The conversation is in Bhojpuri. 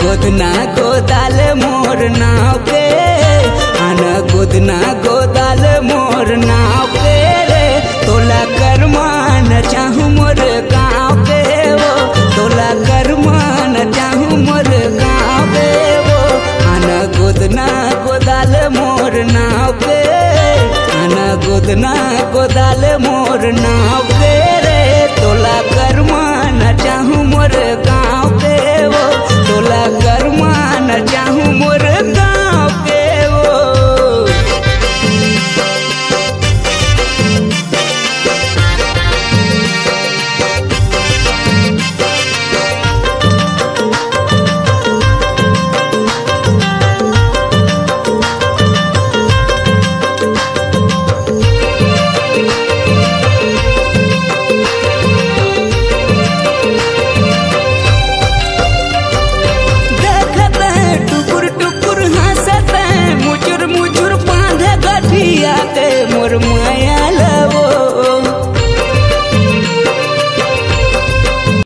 गोदना गोदाल मोर नाव के आना गोदना गोदाल मोर नाव के रे तोला करमान चाहूँ मोर गाँव के वो तोला करमान चाहूँ मोर गाँव के वो आना गोदना गोदाल मोर नाव के आना गोदना गोदाल मोर नाव के रे तोला करमान चाहूँ मोर